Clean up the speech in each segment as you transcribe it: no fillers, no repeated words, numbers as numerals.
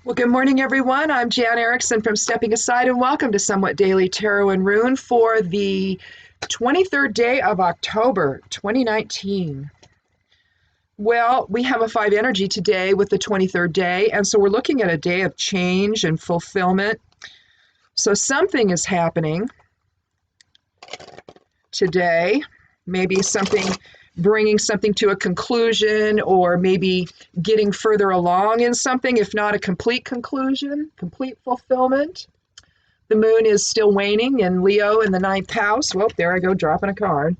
Well, good morning, everyone. I'm Jan Erickson from Stepping Aside, and welcome to Somewhat Daily Tarot and Rune for the 23rd day of October, 2019. Well, we have a 5 energy today with the 23rd day, and so we're looking at a day of change and fulfillment. So something is happening today, maybe something bringing something to a conclusion, or maybe getting further along in something, if not a complete conclusion, complete fulfillment. The moon is still waning in Leo in the 9th house. Well, there I go, dropping a card.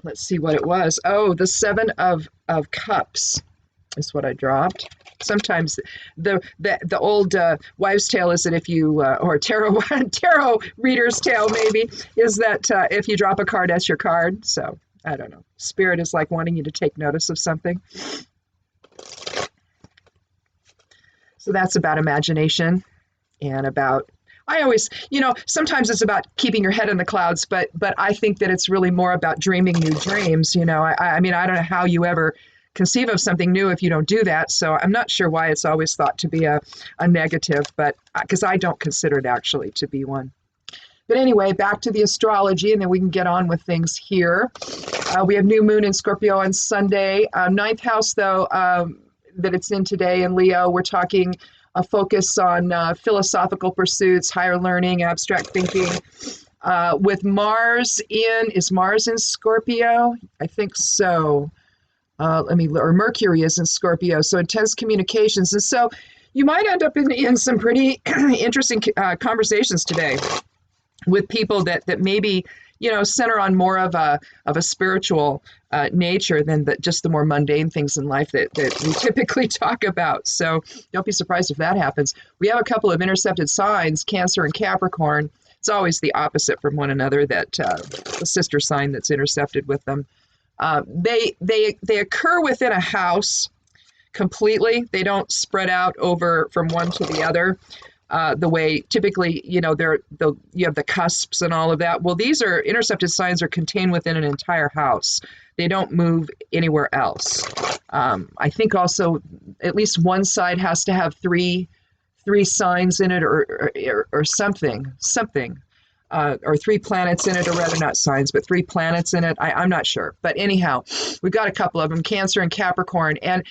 Let's see what it was. Oh, the 7 of Cups is what I dropped. Sometimes the old wives' tale is that if you or tarot reader's tale maybe is that if you drop a card, that's your card. So I don't know. Spirit is like wanting you to take notice of something. So that's about imagination and about. I always, sometimes it's about keeping your head in the clouds, but I think that it's really more about dreaming new dreams. I mean, I don't know how you ever conceive of something new if you don't do that. So I'm not sure why it's always thought to be a negative, but because I don't consider it actually to be one. But anyway, back to the astrology, and then we can get on with things here. We have new moon in Scorpio on Sunday. 9th house, though, that it's in today in Leo, we're talking a focus on philosophical pursuits, higher learning, abstract thinking. With Mars is Mars in Scorpio? I think so. Or Mercury is in Scorpio, so intense communications. And so you might end up in some pretty interesting conversations today with people that maybe, center on more of a spiritual nature than just the more mundane things in life that we typically talk about. So don't be surprised if that happens. We have a couple of intercepted signs, Cancer and Capricorn. It's always the opposite from one another, that the sister sign that's intercepted with them. They occur within a house completely. They don't spread out over from one to the other the way typically, you have the cusps and all of that. Well, these are intercepted signs are contained within an entire house. They don't move anywhere else. I think also at least one side has to have three signs in it or something. Or 3 planets in it, or rather not signs, but 3 planets in it. I'm not sure. But anyhow, we've got a couple of them, Cancer and Capricorn. And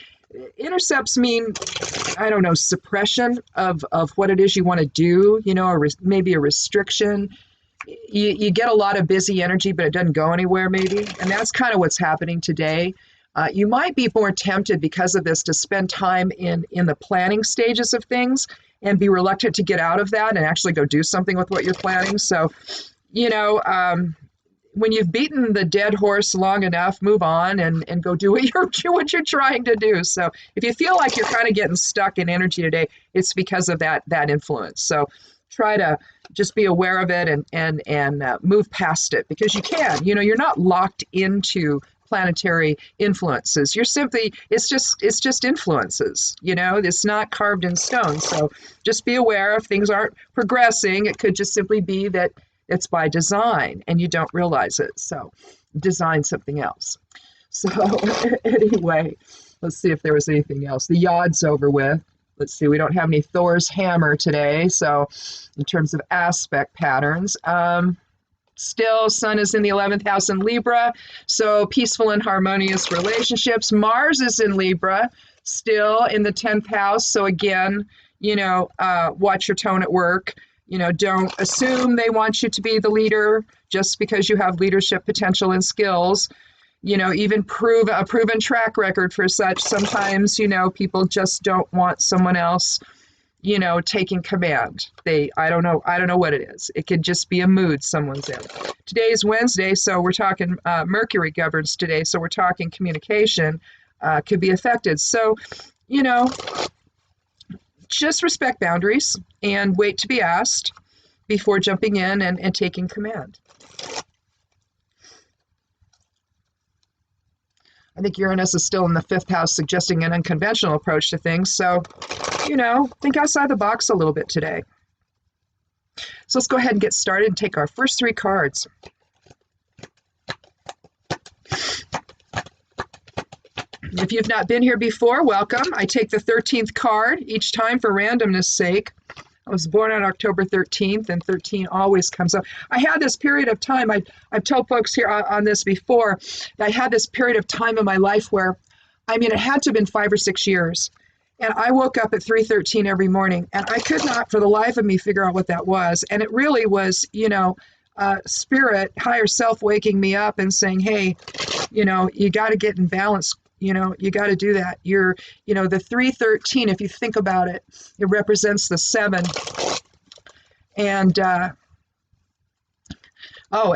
intercepts mean, I don't know, suppression of what it is you want to do, maybe a restriction. You get a lot of busy energy, but it doesn't go anywhere maybe. And that's kind of what's happening today. You might be more tempted because of this to spend time in the planning stages of things and be reluctant to get out of that and actually go do something with what you're planning. So, when you've beaten the dead horse long enough, move on and go do what you're trying to do. So if you feel like you're kind of getting stuck in energy today, it's because of that influence. So try to just be aware of it and move past it, because you can. You're not locked into planetary influences. It's just influences. It's not carved in stone. So just be aware if things aren't progressing. It could just simply be that it's by design and you don't realize it. So design something else. So anyway, let's see if there was anything else. The yod's over with. Let's see, we don't have any Thor's hammer today. So in terms of aspect patterns, still Sun is in the 11th house in Libra. So peaceful and harmonious relationships. Mars is in Libra, still in the 10th house. So again, watch your tone at work. Don't assume they want you to be the leader just because you have leadership potential and skills. Even prove a proven track record for such. Sometimes, people just don't want someone else, taking command. I don't know what it is. It could just be a mood someone's in. Today is Wednesday, so we're talking Mercury governs today, so we're talking communication could be affected. So, just respect boundaries and wait to be asked before jumping in and taking command. I think Uranus is still in the 5th house, suggesting an unconventional approach to things. So, think outside the box a little bit today. So let's go ahead and get started and take our first 3 cards. If you've not been here before, welcome. I take the 13th card each time for randomness sake. I was born on October 13th, and 13 always comes up. I had this period of time, I've told folks here on this before, I had this period of time in my life where, I mean, it had to have been 5 or 6 years. And I woke up at 3:13 every morning, and I could not for the life of me figure out what that was. And it really was, spirit, higher self waking me up and saying, hey, you got to get in balance. You got to do that. The 313, if you think about it, it represents the 7. And, and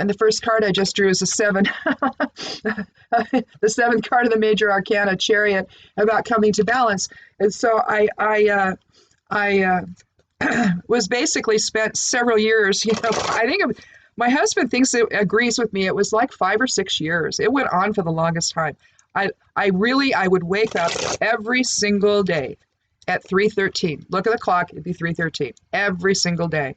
the first card I just drew is a 7. The 7th card of the major arcana, Chariot, about coming to balance. And so I was basically spent several years, I think my husband agrees with me. It was like 5 or 6 years. It went on for the longest time. I would wake up every single day at 3:13. Look at the clock, it'd be 3:13 every single day.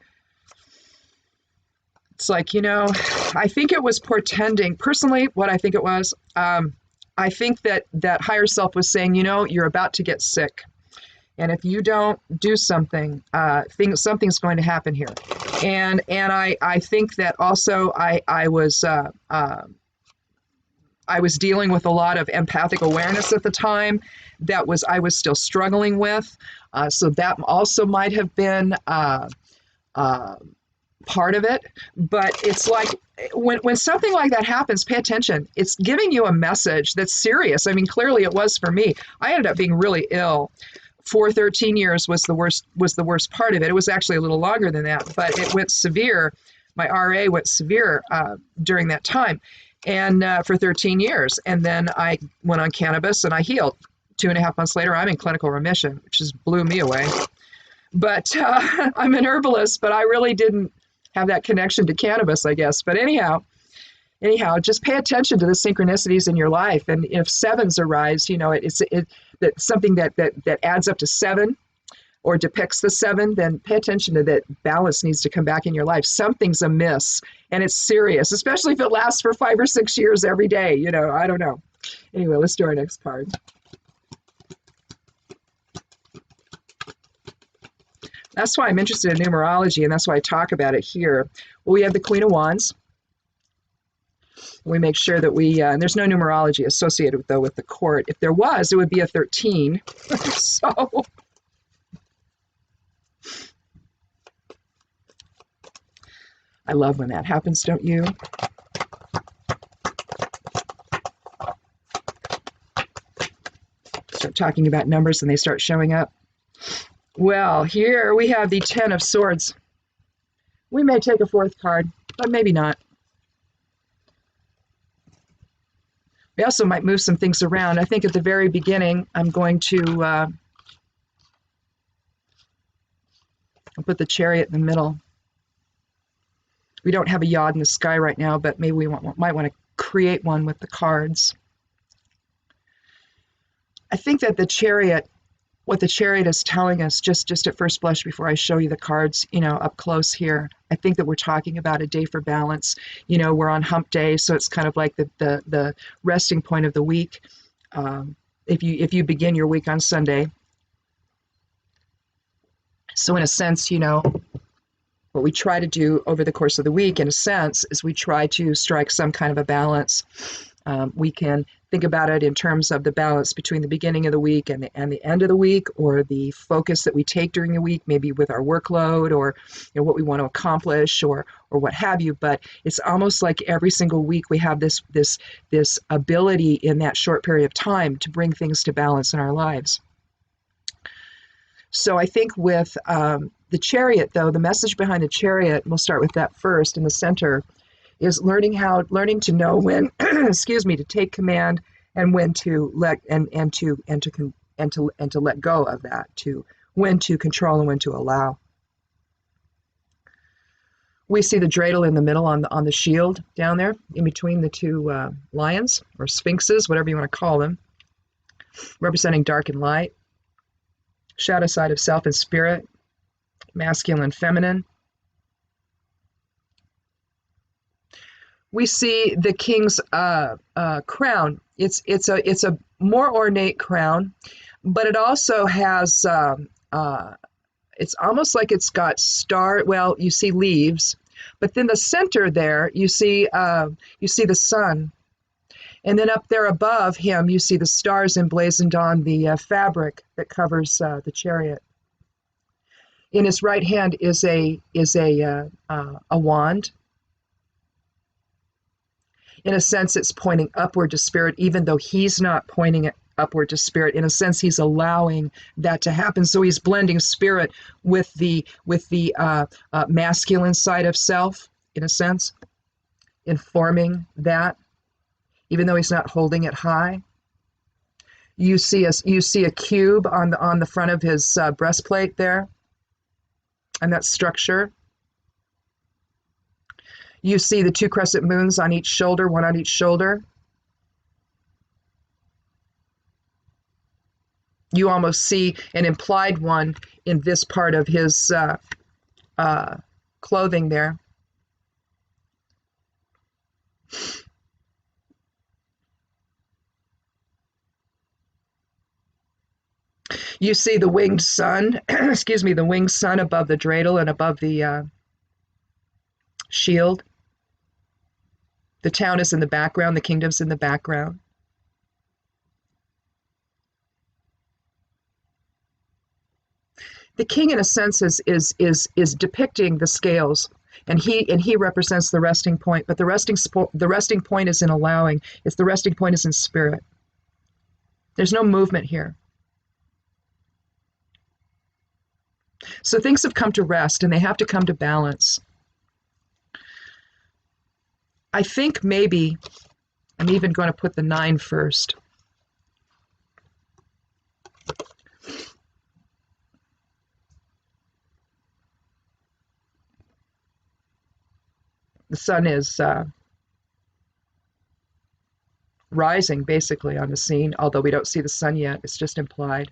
It's like, I think it was portending. Personally, what I think it was, I think that higher self was saying, you're about to get sick. And if you don't do something, something's going to happen here. And I think that also I was dealing with a lot of empathic awareness at the time I was still struggling with. So that also might have been part of it. But it's like when something like that happens, pay attention. It's giving you a message that's serious. I mean, clearly it was for me. I ended up being really ill. 13 years was the worst part of it. It was actually a little longer than that, but it went severe. My RA went severe during that time. And for 13 years. And then I went on cannabis and I healed. 2.5 months later, I'm in clinical remission, which just blew me away. But I'm an herbalist, but I really didn't have that connection to cannabis, I guess. But anyhow, just pay attention to the synchronicities in your life. And if 7s arise, it's something that adds up to 7 or depicts the 7, then pay attention to that. Balance needs to come back in your life. Something's amiss, and it's serious, especially if it lasts for 5 or 6 years every day. I don't know. Anyway, let's do our next card. That's why I'm interested in numerology, and that's why I talk about it here. Well, we have the Queen of Wands. We make sure that and there's no numerology associated though with the court. If there was, it would be a 13. So I love when that happens, don't you? Start talking about numbers and they start showing up. Well, here we have the 10 of Swords. We may take a 4th card, but maybe not. We also might move some things around. I think at the very beginning, I'm going to I'll put the Chariot in the middle. We don't have a yod in the sky right now, but maybe we might want to create one with the cards. I think that what the Chariot is telling us, just at first blush before I show you the cards, up close here, I think that we're talking about a day for balance. We're on hump day, so it's kind of like the resting point of the week. If you begin your week on Sunday. So in a sense, what we try to do over the course of the week, in a sense, is we try to strike some kind of a balance. We can think about it in terms of the balance between the beginning of the week and the end of the week, or the focus that we take during the week, maybe with our workload or what we want to accomplish or what have you. But it's almost like every single week we have this ability in that short period of time to bring things to balance in our lives. So I think with the Chariot, though, the message behind the Chariot, we'll start with that first in the center, is learning to know when, excuse me, to take command and when to let to let go of that, when to control and when to allow. We see the dreidel in the middle on the shield down there, in between the two lions or sphinxes, whatever you want to call them, representing dark and light, shadow side of self and spirit, masculine and feminine. We see the king's crown. It's more ornate crown, but it also has, it's almost like it's got well, you see leaves, but then the center there, you see the sun. And then up there above him, you see the stars emblazoned on the fabric that covers the chariot. In his right hand is a wand. In a sense, it's pointing upward to spirit, even though he's not pointing it upward to spirit. In a sense, he's allowing that to happen. So he's blending spirit with the masculine side of self, in a sense, informing that, even though he's not holding it high. You see a cube on the front of his breastplate there, and that structure. You see the two crescent moons on each shoulder, one on each shoulder. You almost see an implied one in this part of his clothing there. You see the winged sun, excuse me, the winged sun above the dreidel and above the shield. The town is in the background, the kingdom's in the background. The king, in a sense, is depicting the scales, and he represents the resting point. But the resting point is in allowing. The resting point is in spirit. There's no movement here. So things have come to rest, and they have to come to balance. I think maybe I'm even going to put the 9 first. The sun is rising basically on the scene, although we don't see the sun yet. It's just implied.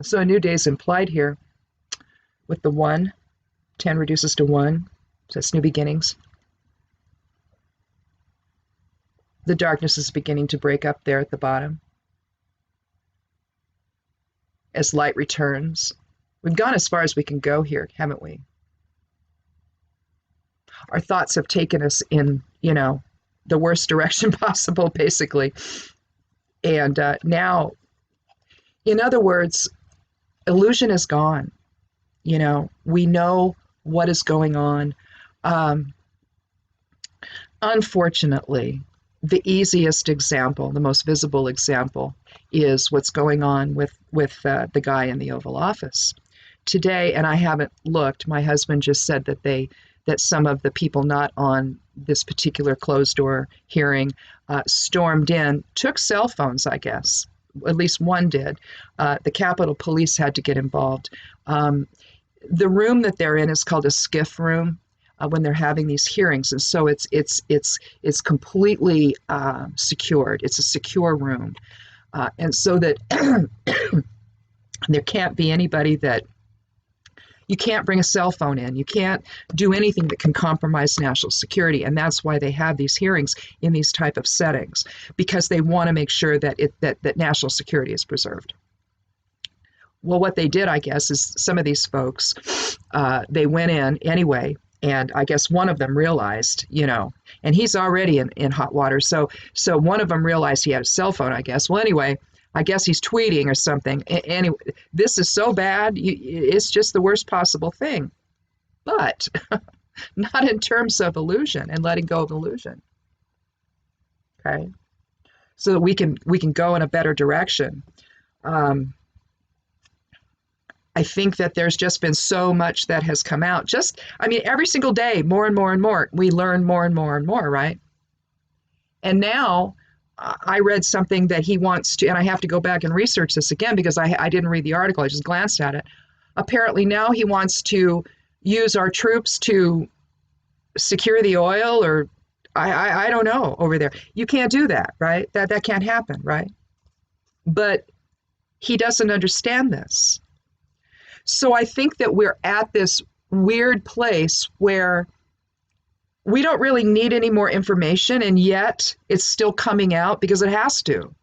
So a new day is implied here with the 1. 10 reduces to 1. So it's new beginnings. The darkness is beginning to break up there at the bottom as light returns. We've gone as far as we can go here, haven't we? Our thoughts have taken us in, the worst direction possible, basically. And now, in other words, illusion is gone. We know what is going on. Unfortunately, the easiest example, the most visible example, is what's going on with the guy in the Oval Office today. And I haven't looked. My husband just said that some of the people not on this particular closed door hearing stormed in, took cell phones, I guess. At least one did. The Capitol Police had to get involved. The room that they're in is called a skiff room. When they're having these hearings, and so it's completely secured. It's a secure room, and so that there can't be anybody that you can't bring a cell phone in. You can't do anything that can compromise national security, and that's why they have these hearings in these type of settings, because they want to make sure that that national security is preserved. Well, what they did, I guess, is some of these folks they went in anyway. And I guess one of them realized, and he's already in hot water. So one of them realized he had a cell phone, I guess. Well, anyway, I guess he's tweeting or something. Anyway, this is so bad. It's just the worst possible thing. But not in terms of illusion and letting go of illusion. Okay. So that we can go in a better direction. I think that there's just been so much that has come out. Every single day, more and more and more, we learn more and more and more, right? And now I read something that he wants to, and I have to go back and research this again because I didn't read the article, I just glanced at it. Apparently now he wants to use our troops to secure the oil, or I don't know over there. You can't do that, right? That can't happen, right? But he doesn't understand this. So I think that we're at this weird place where we don't really need any more information, and yet it's still coming out because it has to.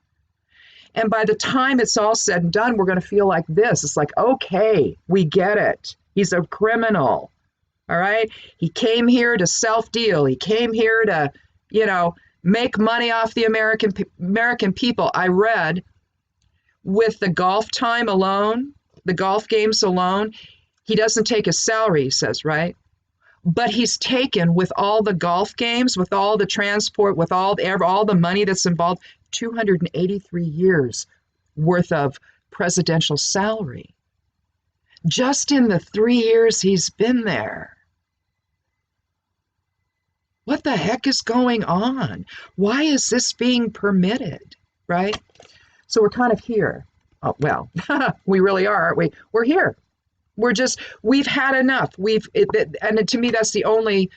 And by the time it's all said and done, we're going to feel like this. It's like, okay, we get it. He's a criminal. All right. He came here to self-deal. He came here to, make money off the American people. I read with the golf time alone, the golf games alone, he doesn't take his salary, he says, right? But he's taken with all the golf games, with all the transport, with all the money that's involved, 283 years worth of presidential salary. Just in the 3 years he's been there. What the heck is going on? Why is this being permitted, right? So we're kind of here. Oh, well, we really are, aren't we? We're here. We've had enough. And to me, that's the only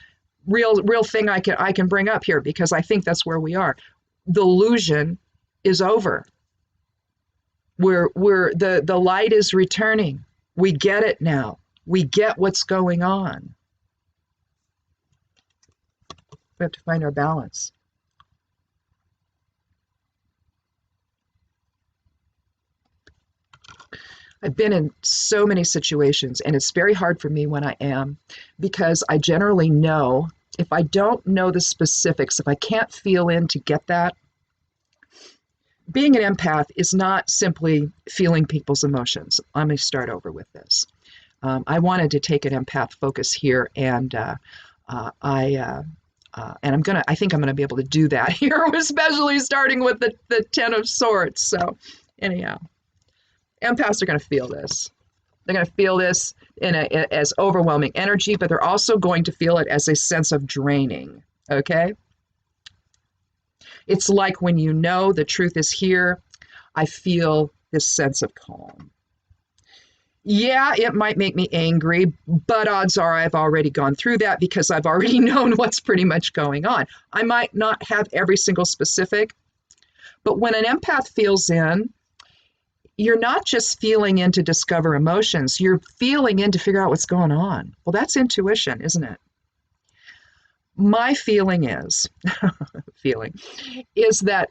real thing I can bring up here, because I think that's where we are. The illusion is over. The light is returning. We get it now. We get what's going on. We have to find our balance. I've been in so many situations, and it's very hard for me when I am, because I generally know, if I don't know the specifics, if I can't feel in to get that, being an empath is not simply feeling people's emotions. Let me start over with this. I wanted to take an empath focus here, and I think I'm gonna be able to do that here, especially starting with the Ten of Swords. So anyhow, empaths are gonna feel this. They're gonna feel this as overwhelming energy, but they're also going to feel it as a sense of draining, okay? It's like when you know the truth is here, I feel this sense of calm. Yeah, it might make me angry, but odds are I've already gone through that, because I've already known what's pretty much going on. I might not have every single specific, but when an empath feels in, you're not just feeling in to discover emotions, you're feeling in to figure out what's going on. Well, that's intuition, isn't it? My feeling is that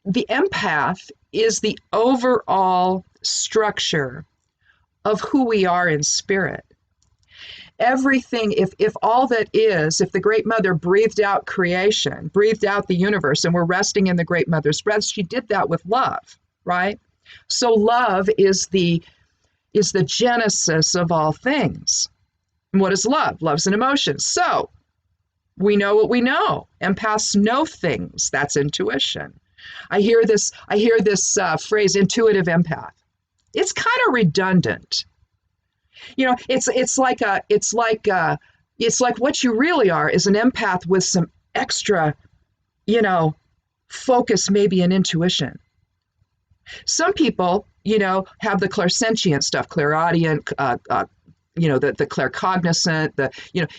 the empath is the overall structure of who we are in spirit. Everything, if all that is, if the Great Mother breathed out creation, breathed out the universe, and we're resting in the Great Mother's breath, she did that with love, right? So love is the genesis of all things. And what is love? Love's an emotion. So we know what we know. Empaths know things. That's intuition. I hear this phrase, intuitive empath. It's kind of redundant. It's like what you really are is an empath with some extra, focus, maybe an intuition. Some people, have the clairsentient stuff, clairaudient, the claircognizant,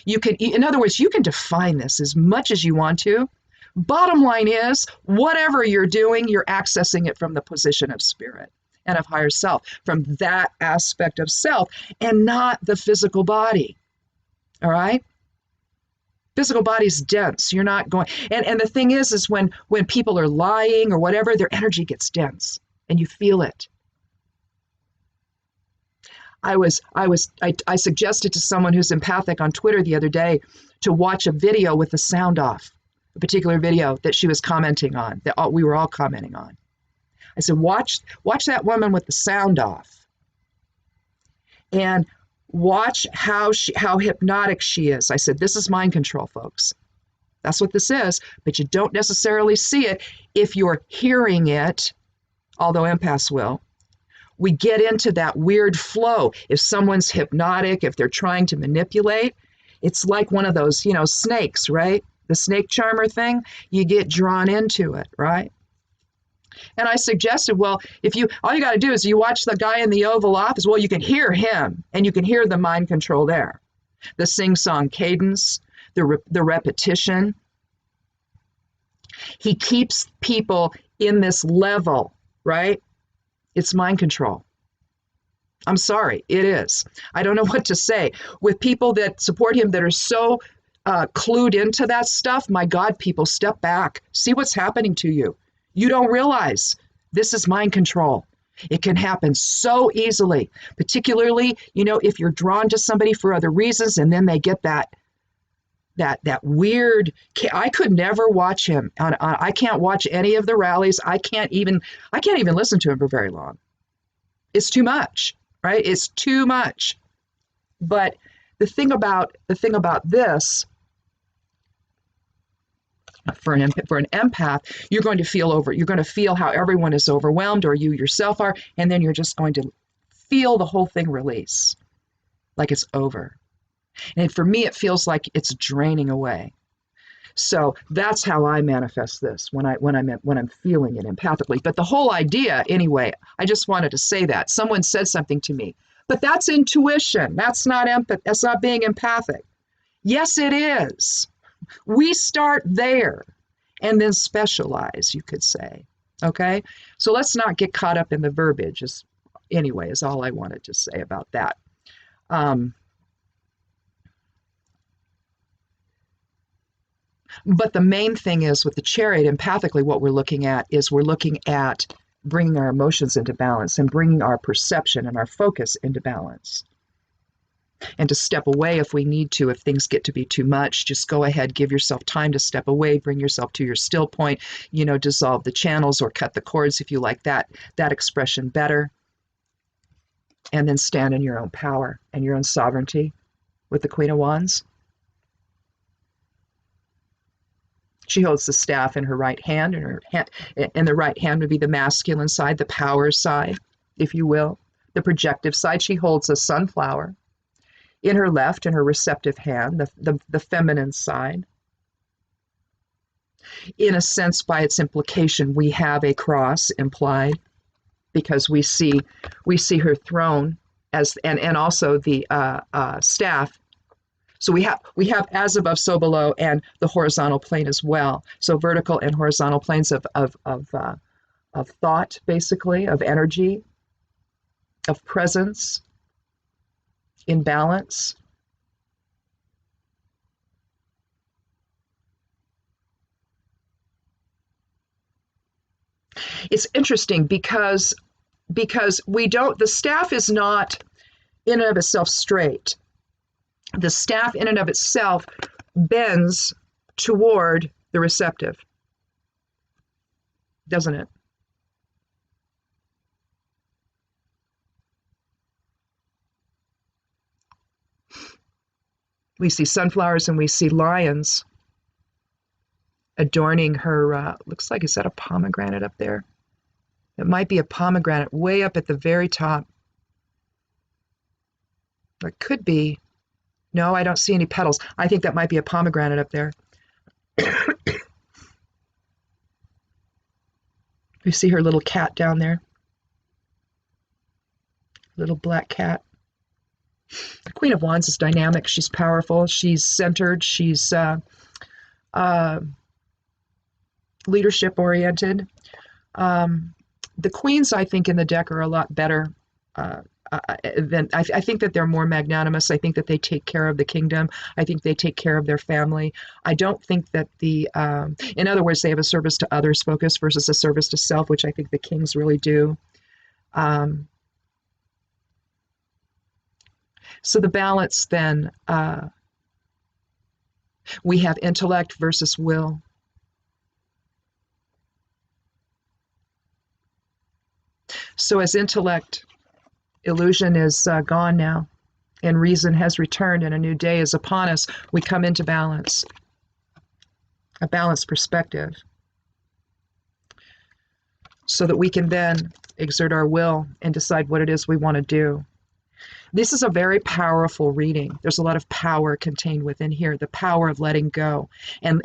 you can, in other words, you can define this as much as you want to. Bottom line is, whatever you're doing, you're accessing it from the position of spirit and of higher self, from that aspect of self, and not the physical body. All right? Physical body's dense. You're not going, and the thing is when people are lying or whatever, their energy gets dense, and you feel it. I suggested to someone who's empathic on Twitter the other day to watch a video with the sound off, a particular video that she was commenting on, that we were all commenting on. I said, watch that woman with the sound off, and watch how hypnotic she is. I said, this is mind control, folks. That's what this is, but you don't necessarily see it if you're hearing it, although empaths will. We get into that weird flow. If someone's hypnotic, if they're trying to manipulate, it's like one of those, snakes, right? The snake charmer thing, you get drawn into it, right? And I suggested, well, all you got to do is you watch the guy in the Oval Office, well, you can hear him, and you can hear the mind control there. The sing-song cadence, the repetition. He keeps people in this level, right? It's mind control. I'm sorry, it is. I don't know what to say. With people that support him that are so clued into that stuff, my God, people, step back. See what's happening to you. You don't realize This is mind control. It can happen so easily, particularly, if you're drawn to somebody for other reasons and then they get that weird. I could never watch him I can't watch any of the rallies. I can't even listen to him for very long. It's too much, right? It's too much. But the thing about this, for an empath, you're going to feel how everyone is overwhelmed, or you yourself are, and then you're just going to feel the whole thing release, like it's over. And for me, it feels like it's draining away. So that's how I manifest this when I'm feeling it empathically. But the whole idea, anyway, I just wanted to say that. Someone said something to me, but that's intuition. That's not empathy. That's not being empathic. Yes, it is. We start there and then specialize, you could say. Okay? So let's not get caught up in the verbiage, is all I wanted to say about that. But the main thing is, with the Chariot, empathically, what we're looking at bringing our emotions into balance and bringing our perception and our focus into balance. And to step away if we need to, if things get to be too much, just go ahead, give yourself time to step away, bring yourself to your still point, dissolve the channels or cut the cords if you like that expression better. And then stand in your own power and your own sovereignty with the Queen of Wands. She holds the staff in her right hand, and the right hand would be the masculine side, the power side, if you will. The projective side, she holds a sunflower. In her left, in her receptive hand, the feminine side. In a sense, by its implication, we have a cross implied, because we see her throne and also the staff. So we have as above, so below, and the horizontal plane as well. So vertical and horizontal planes of thought, basically, of energy, of presence, in balance. It's interesting because the staff is not in and of itself straight. The staff in and of itself bends toward the receptive, doesn't it? We see sunflowers and we see lions adorning her, looks like, is that a pomegranate up there? It might be a pomegranate way up at the very top. It could be. No, I don't see any petals. I think that might be a pomegranate up there. You see her little cat down there? Little black cat. The Queen of Wands is dynamic. She's powerful. She's centered. She's leadership-oriented. The queens, I think, in the deck are a lot better than I think that they're more magnanimous. I think that they take care of the kingdom. I think they take care of their family. I don't think that in other words, they have a service to others focus versus a service to self, which I think the kings really do. So the balance then, we have intellect versus will. So as intellect, illusion is gone now, and reason has returned, and a new day is upon us, we come into balance, a balanced perspective, so that we can then exert our will and decide what it is we want to do. This is a very powerful reading. There's a lot of power contained within here, the power of letting go and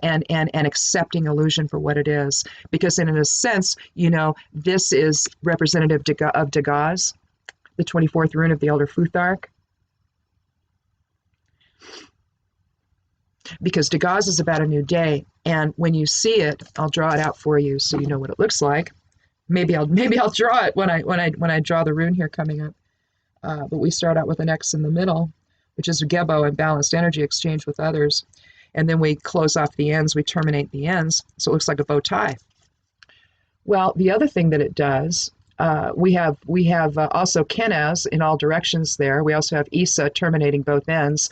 accepting illusion for what it is. Because in a sense, this is representative of Dagaz, the 24th rune of the Elder Futhark. Because Dagaz is about a new day, and when you see it, I'll draw it out for you so you know what it looks like. Maybe I'll draw it when I draw the rune here coming up. But we start out with an X in the middle, which is Gebo and balanced energy exchange with others. And then we close off the ends, we terminate the ends, so it looks like a bow tie. Well, the other thing that it does, we have also Kenaz in all directions there. We also have Isa terminating both ends.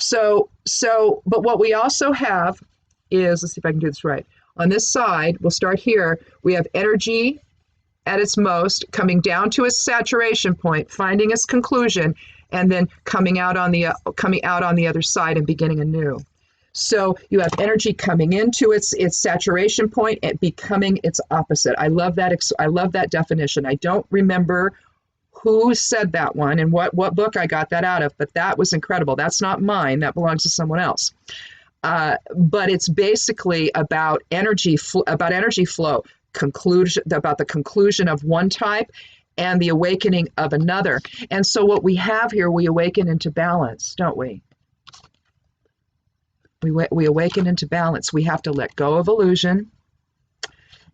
But what we also have is, let's see if I can do this right. On this side, we'll start here. We have energy at its most, coming down to its saturation point, finding its conclusion, and then coming out on the other side and beginning anew. So you have energy coming into its saturation point and becoming its opposite. I love that. I love that definition. I don't remember who said that one and what book I got that out of, but that was incredible. That's not mine. That belongs to someone else. But it's basically about energy flow, conclusion, about the conclusion of one type and the awakening of another. And so what we have here, we awaken into balance, don't we? We awaken into balance. We have to let go of illusion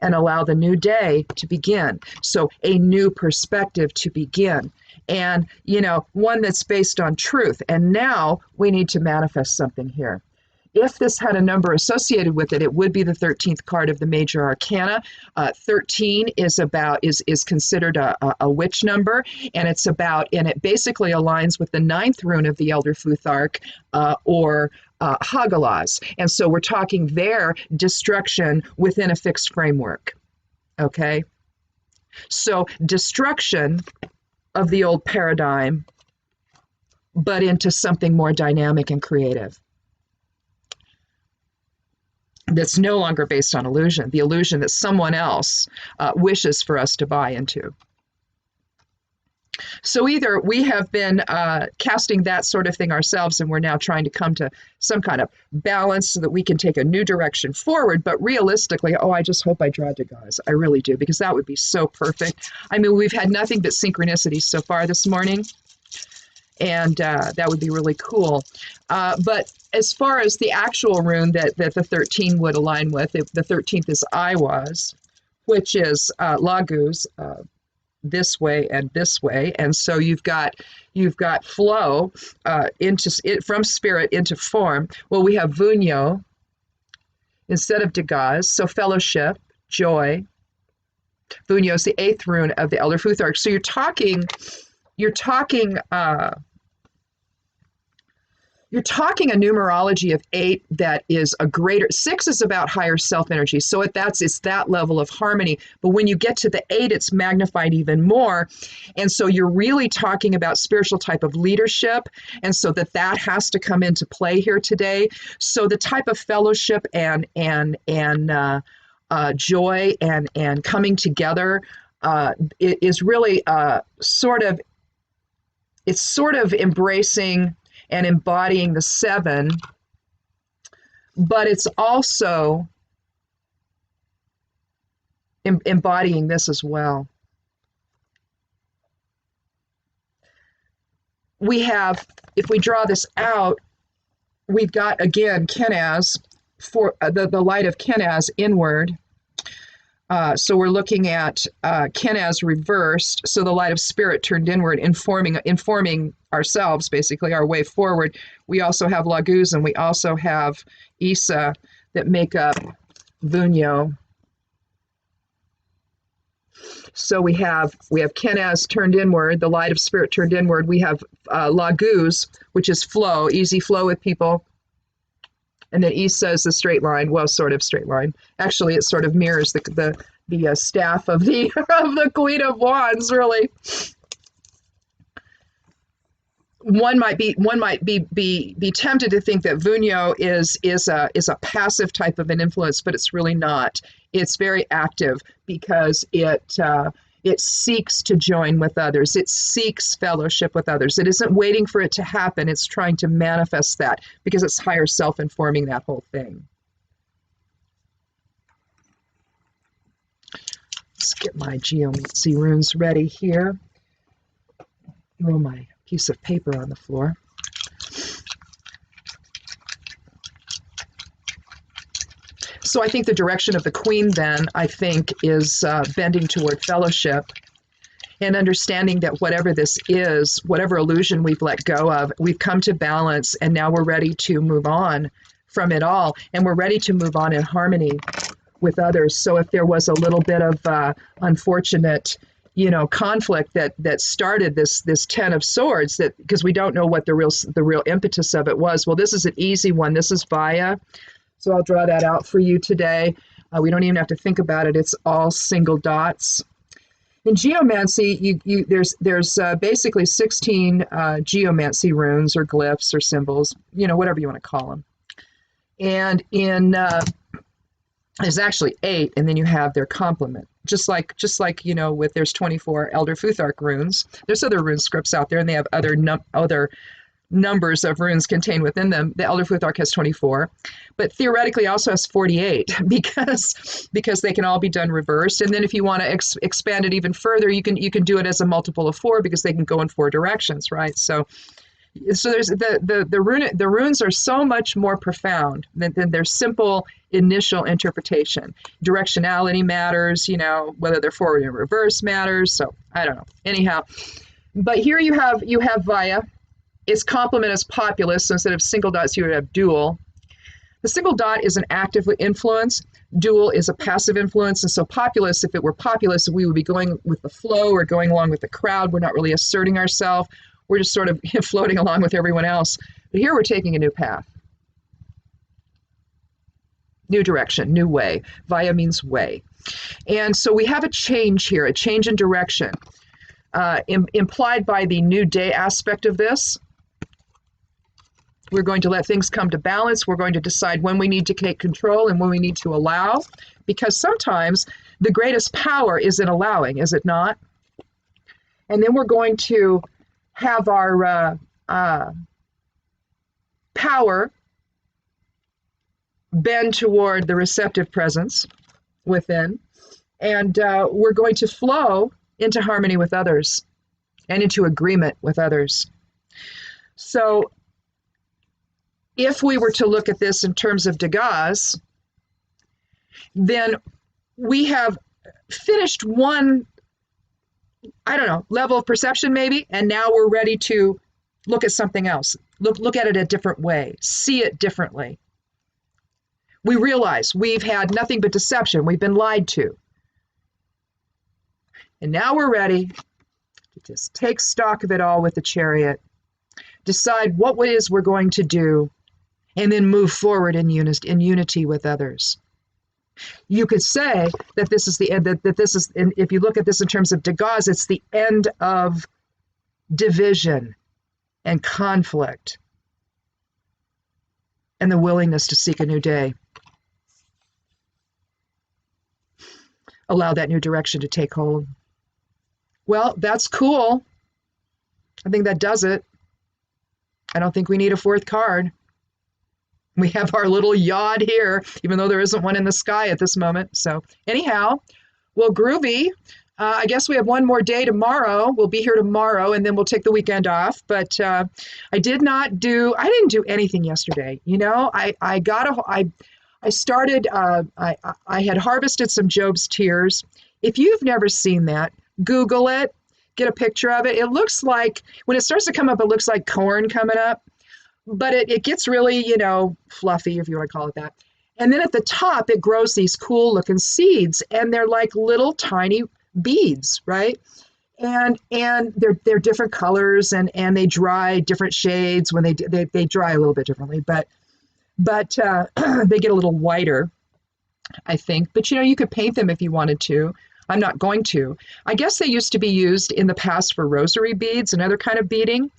and allow the new day to begin. So a new perspective to begin. And, one that's based on truth. And now we need to manifest something here. If this had a number associated with it, it would be the 13th card of the major arcana. 13 is considered a witch number, and it basically aligns with the 9th rune of the Elder Futhark, or Hagalaz. And so we're talking there destruction within a fixed framework. Okay? So destruction of the old paradigm, but into something more dynamic and creative. That's no longer based on illusion, the illusion that someone else wishes for us to buy into. So either we have been casting that sort of thing ourselves and we're now trying to come to some kind of balance so that we can take a new direction forward, but realistically, I just hope I draw Degas. I really do, because that would be so perfect. I mean, we've had nothing but synchronicities so far this morning, and that would be really cool. But as far as the actual rune that the 13 would align with, the 13th is Iwas, which is Laguz, this way and this way. And so you've got flow from spirit into form. Well, we have Vunyo instead of Degas, so fellowship, joy. Vunyo is the 8th rune of the Elder Futhark. So you're talking a numerology of 8 that is a greater. 6 is about higher self energy, so it's that level of harmony. But when you get to the 8, it's magnified even more, and so you're really talking about spiritual type of leadership, and so that has to come into play here today. So the type of fellowship and joy and coming together is really sort of embracing and embodying the 7, but it's also embodying this as well. We have, if we draw this out, we've got, again, Kenaz, for the light of Kenaz inward. So we're looking at Kenaz reversed, so the light of spirit turned inward, informing ourselves, basically, our way forward. We also have Laguz, and we also have Isa that make up Vunyo. So we have Kenaz turned inward, the light of spirit turned inward. We have Laguz, which is flow, easy flow with people. And then Isa is the straight line, well, sort of straight line. Actually, it sort of mirrors the staff of the of the Queen of Wands, really. One might be tempted to think that Vunyo is a passive type of an influence, but it's really not. It's very active because it seeks to join with others. It seeks fellowship with others. It isn't waiting for it to happen. It's trying to manifest that because it's higher self informing that whole thing. Let's get my geomancy runes ready here. Throw my piece of paper on the floor. So I think the direction of the Queen then, I think, is bending toward fellowship and understanding that whatever this is, whatever illusion we've let go of, we've come to balance, and now we're ready to move on from it all. And we're ready to move on in harmony with others. So if there was a little bit of unfortunate, conflict that started this Ten of Swords, that because we don't know what the real impetus of it was. Well, this is an easy one. This is Vaya. So I'll draw that out for you today. We don't even have to think about it. It's all single dots. In geomancy, there's basically 16 geomancy runes or glyphs or symbols, whatever you want to call them. And in there's actually 8, and then you have their complement. Just like with there's 24 Elder Futhark runes. There's other rune scripts out there, and they have other numbers of runes contained within them. The Elder Futhark has 24, but theoretically also has 48 because they can all be done reversed. And then if you want to expand it even further, you can do it as a multiple of 4 because they can go in 4 directions, right? So there's the runes are so much more profound than their simple initial interpretation. Directionality matters, whether they're forward and reverse matters. So I don't know. Anyhow, but here you have Vaya. Its complement is populous, so instead of single dots, you would have dual. The single dot is an active influence. Dual is a passive influence. And so populous, if it were populous, we would be going with the flow or going along with the crowd. We're not really asserting ourselves. We're just sort of floating along with everyone else. But here we're taking a new path. New direction, new way. Vaya means way. And so we have a change here, a change in direction, implied by the new day aspect of this. We're going to let things come to balance. We're going to decide when we need to take control and when we need to allow, because sometimes the greatest power is in allowing, is it not? And then we're going to have our power bend toward the receptive presence within, and we're going to flow into harmony with others and into agreement with others. So if we were to look at this in terms of Degas, then we have finished one, level of perception maybe, and now we're ready to look at something else. Look at it a different way, see it differently. We realize we've had nothing but deception. We've been lied to. And now we're ready to just take stock of it all with the Chariot, decide what it is we're going to do, and then move forward in unity with others. You could say that this is the end, that this is, and if you look at this in terms of Degas, it's the end of division and conflict and the willingness to seek a new day. Allow that new direction to take hold. Well, that's cool. I think that does it. I don't think we need a 4th card. We have our little yod here, even though there isn't one in the sky at this moment. So anyhow, well, groovy. I guess we have one more day tomorrow. We'll be here tomorrow, and then we'll take the weekend off. But I didn't do anything yesterday. I had harvested some Job's Tears. If you've never seen that, Google it, get a picture of it. It looks like, when it starts to come up, it looks like corn coming up. But it gets really, fluffy, if you want to call it that. And then at the top, it grows these cool looking seeds, and they're like little tiny beads, right? And they're different colors, and they dry different shades when they dry a little bit differently, but they get a little whiter, I think. But you could paint them if you wanted to. I'm not going to. I guess they used to be used in the past for rosary beads and other kind of beading.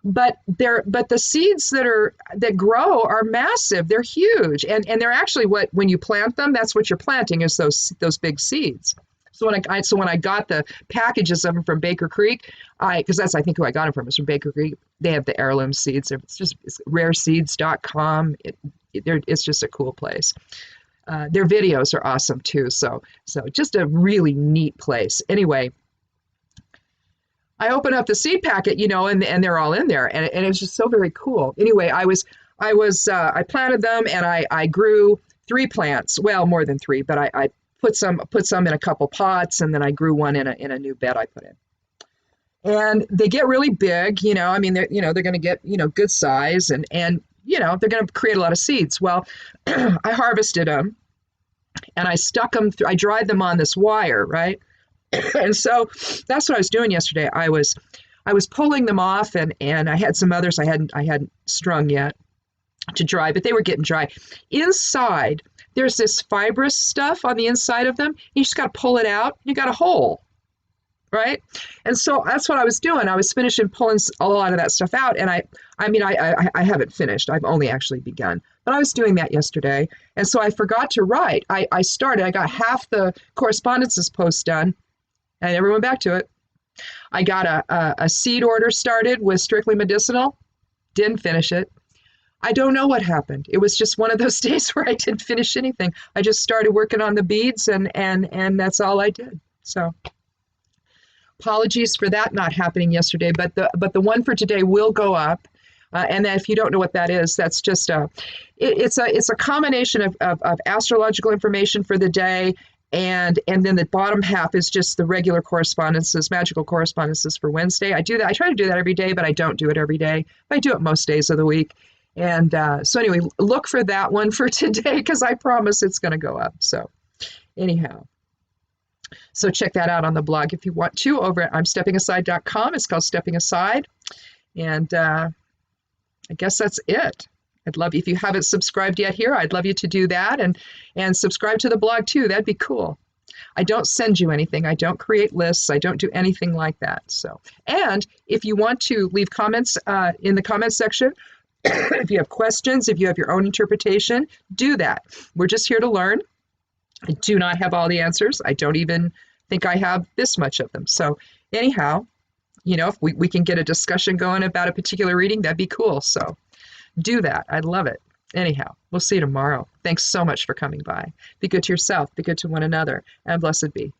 But the seeds that grow are massive. They're huge, and they're actually when you plant them, that's what you're planting, is those big seeds. So when I got the packages of them from Baker Creek, because that's I think who I got them from, is from Baker Creek. They have the heirloom seeds. It's rareseeds.com. It's just a cool place. Their videos are awesome too. So just a really neat place. Anyway. I opened up the seed packet, and they're all in there, and it was just so very cool. Anyway, I planted them, and I grew 3 plants. Well, more than 3, but I put some in a couple pots, and then I grew one in a new bed I put in. And they get really big, they're going to get good size, and they're going to create a lot of seeds. Well, I harvested them, and I stuck them through, I dried them on this wire, right? And so that's what I was doing yesterday. I was pulling them off, and I had some others I hadn't strung yet to dry, but they were getting dry. Inside, there's this fibrous stuff on the inside of them. You just got to pull it out. You got a hole, right? And so that's what I was doing. I was finishing pulling a lot of that stuff out, and I haven't finished. I've only actually begun, but I was doing that yesterday, and so I forgot to write. I got half the correspondences post done. I never went back to it. I got a seed order started with Strictly Medicinal. Didn't finish it. I don't know what happened. It was just one of those days where I didn't finish anything. I just started working on the beads, and that's all I did. So apologies for that not happening yesterday, but the one for today will go up. And if you don't know what that is, that's just it's a combination of astrological information for the day. And then the bottom half is just the regular correspondences, magical correspondences for Wednesday. I do that. I try to do that every day, but I don't do it every day. I do it most days of the week. And so anyway, look for that one for today, because I promise it's going to go up. So anyhow, so check that out on the blog if you want to over at I'mSteppingAside.com. It's called Stepping Aside. And I guess that's it. I'd love you, if you haven't subscribed yet here, I'd love you to do that, and subscribe to the blog too. That'd be cool. I don't send you anything. I don't create lists. I don't do anything like that. So, and if you want to leave comments in the comments section, if you have questions, if you have your own interpretation, do that. We're just here to learn. I do not have all the answers. I don't even think I have this much of them. So anyhow, if we can get a discussion going about a particular reading, that'd be cool. So do that. I'd love it. Anyhow, we'll see you tomorrow. Thanks so much for coming by. Be good to yourself. Be good to one another. And blessed be.